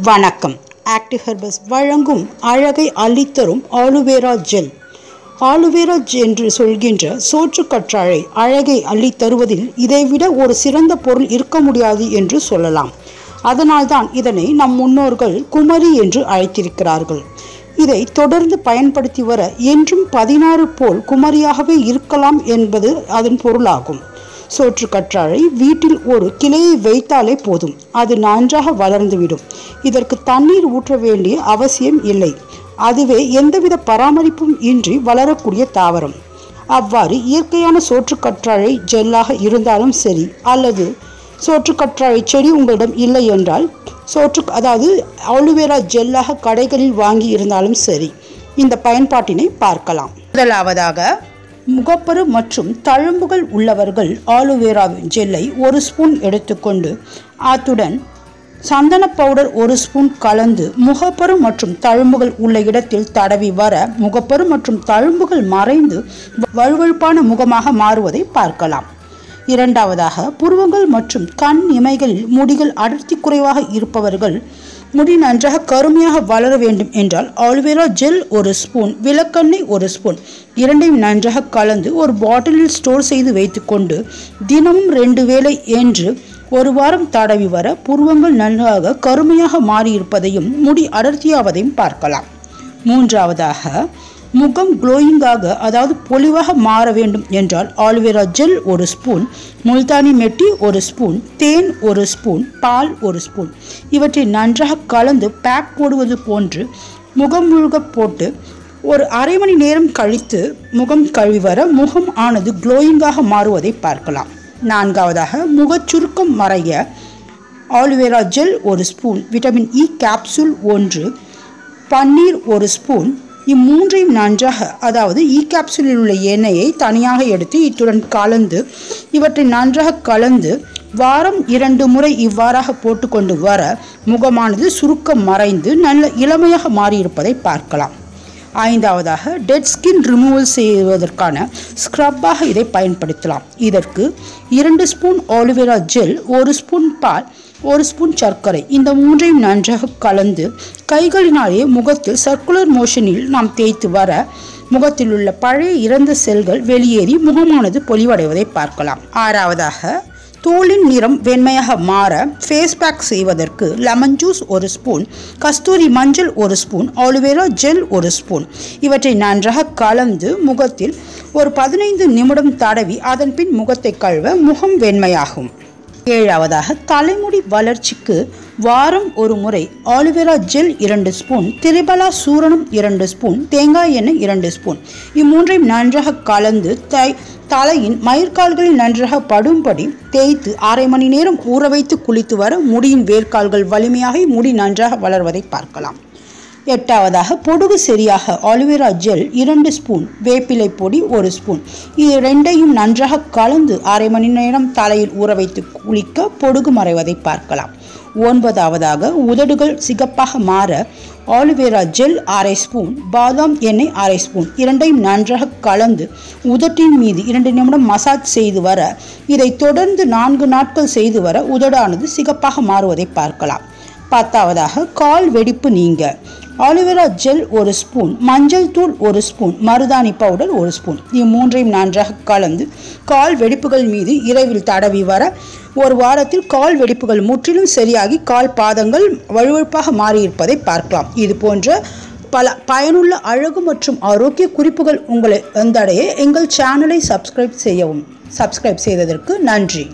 வணக்கம். Active herbals வழங்கும் அழகை அள்ளித்தரும் ஆலுவேரா ஜெல். ஆலுவேரா என்று சொல்கின்ற சோற்று கற்றாழை அழகை அள்ளித் தருவதில் இதைவிட ஒரு சிறந்த பொருள் இருக்க முடியாது என்று சொல்லலாம். அதனால்தான் இதனை நம் முன்னோர்கள் குமரி என்று அழைத்திருக்கிறார்கள். இதை தொடர்ந்து பயன்படுத்தி வர என்றும் 16 போல் குமரியாகவே இருக்கலாம் என்பது அதன் பொருளாகும். சோற்று கற்றாழை வீட்டில் ஒரு கிளையை வைத்தாலே போதும், அது நன்றாக வளர்ந்துவிடும். இதற்கு தண்ணீர் ஊற்ற வேண்டிய அவசியம் இல்லை. அதுவே எந்தவித பராமரிப்பும் இன்றி வளரக்கூடிய தாவரம். அவ்வாறு இயற்கையான சோற்று கற்றாழை ஜெல்லாக இருந்தாலும் சரி, அல்லது சோற்று கற்றாழை செடி உங்களிடம் இல்லை என்றால் அதாவது ஆலுவேரா ஜெல்லாக கடைகளில் வாங்கி இருந்தாலும் சரி, இந்த பயன்பாட்டினை பார்க்கலாம். முதலாவதாக, முகப்பரு மற்றும் தழும்புகள் உள்ளவர்கள் ஆலுவேரா ஜெல்லை 1 ஸ்பூன் எடுத்துக்கொண்டு அத்துடன் சந்தன பவுடர் 1 ஸ்பூன் கலந்து முகப்பரு மற்றும் தழும்புகள் உள்ள இடத்தில் தடவி வர முகப்பரு மற்றும் தழும்புகள் மறைந்து வழுவழுப்பான முகமாக மாறுவதை பார்க்கலாம். இரண்டாவதாக, புருவங்கள் மற்றும் கண் இமைகளில் முடிகள் அடர்த்தி குறைவாக இருப்பவர்கள் முடி நன்றாக கருமையாக வளர வேண்டும் என்றால் ஆலுவேரா ஜெல் 1 ஸ்பூன், விளக்கெண்ணெய் 1 ஸ்பூன் இரண்டையும் நன்றாக கலந்து ஒரு பாட்டிலில் ஸ்டோர் செய்து வைத்துக்கொண்டு தினமும் 2 வேளை என்று 1 வாரம் தடவி வர புருவங்கள் நன்றாக கருமையாக மாறியிருப்பதையும் முடி அடர்த்தியாவதையும் பார்க்கலாம். மூன்றாவதாக, முகம் க்ளோயிங்காக அதாவது பொலிவாக மாற வேண்டும் என்றால் ஆலுவேரா ஜெல் 1 ஸ்பூன், முல்தானி மெட்டி 1 ஸ்பூன், தேன் 1 ஸ்பூன், பால் 1 ஸ்பூன் இவற்றை நன்றாக கலந்து பேக் போடுவது போன்று முகம் முழுக போட்டு ஒரு அரை மணி நேரம் கழித்து முகம் கழுவி வர முகம் ஆனது க்ளோயிங்காக மாறுவதை பார்க்கலாம். நான்காவதாக, முகச்சுருக்கம் மறைய aloe vera gel 1 spoon, vitamin E capsule 1, பன்னீர் 1 ஸ்பூன் இம்மூன்றையும் நன்றாக அதாவது இ கேப்சூலில் உள்ள எண்ணெயை தனியாக எடுத்து இத்துடன் கலந்து இவற்றை நன்றாக கலந்து வாரம் 2 முறை இவ்வாறாக போட்டுக்கொண்டு வர முகமானது சுருக்கம் மறைந்து நல்ல இளமையாக மாறியிருப்பதை பார்க்கலாம். ஐந்தாவதாக, டெட் ஸ்கின் ரிமூவல் செய்வதற்கான ஸ்க்ரப்பாக இதை பயன்படுத்தலாம். இதற்கு 2 ஸ்பூன் ஆலுவேரா ஜெல், 1 ஸ்பூன் பால், 1 ஸ்பூன் சர்க்கரை இந்த மூன்றையும் நன்றாக கலந்து கைகளினாலே முகத்தில் சர்க்குலர் மோஷனில் நாம் தேய்த்து வர முகத்தில் உள்ள பழைய இறந்த செல்கள் வெளியேறி முகமானது பொலிவடைவதை பார்க்கலாம். ஆறாவதாக, தோலின் நிறம் வெண்மையாக மாற ஃபேஸ் பேக் செய்வதற்கு லெமன் ஜூஸ் 1 ஸ்பூன், கஸ்தூரி மஞ்சள் 1 ஸ்பூன், ஆலுவேரா ஜெல் 1 ஸ்பூன் இவற்றை நன்றாக கலந்து முகத்தில் ஒரு 15 நிமிடம் தடவி அதன் பின் முகத்தை கழுவ முகம் வெண்மையாகும். ஏழாவதாக, தலைமுடி வளர்ச்சிக்கு வாரம் 1 முறை ஆலுவேரா ஜெல் 2 ஸ்பூன், திரிபலா சூரணம் 2 ஸ்பூன், தேங்காய் எண்ணெய் 2 ஸ்பூன் இம்மூன்றையும் நன்றாக கலந்து தலையின் மயிர்கால்களில் நன்றாக படும்படி தேய்த்து அரை மணி நேரம் ஊற வைத்து குளித்து வர முடியின் வேர்க்கால்கள் வலிமையாக முடி நன்றாக வளர்வதை பார்க்கலாம். எட்டாவதாக, பொடுகு சரியாக ஆலுவேரா ஜெல் 2 ஸ்பூன், வேப்பிலை பொடி 1 ஸ்பூன் இது ரெண்டையும் நன்றாக கலந்து அரை மணி நேரம் தலையில் ஊற வைத்து குளிக்க பொடுகு மறைவதை பார்க்கலாம். ஒன்பதாவதாக, உதடுகள் சிகப்பாக மாற ஆலுவேரா ஜெல் 1/2 ஸ்பூன், பாதாம் எண்ணெய் 1/2 ஸ்பூன் இரண்டையும் நன்றாக கலந்து உதட்டின் மீது 2 நிமிடம் மசாஜ் செய்து வர இதை தொடர்ந்து 4 நாட்கள் செய்து வர உதடானது சிகப்பாக மாறுவதை பார்க்கலாம். பத்தாவதாக, கால் வெடிப்பு நீங்க ஆலுவேரா ஜெல் 1 ஸ்பூன், மஞ்சள் தூள் 1 ஸ்பூன், மருதாணி பவுடர் 1 ஸ்பூன் இம்மூன்றையும் நன்றாக கலந்து கால் வெடிப்புகள் மீது இரவில் தடவி வர 1 வாரத்தில் கால் வெடிப்புகள் முற்றிலும் சரியாகி கால் பாதங்கள் வழுவழுப்பாக மாறியிருப்பதை பார்க்கலாம். இது போன்ற பல பயனுள்ள அழகு மற்றும் ஆரோக்கிய குறிப்புகள் உங்களை வந்தடைய எங்கள் சேனலை சப்ஸ்கிரைப் செய்யவும். சப்ஸ்கிரைப் செய்ததற்கு நன்றி.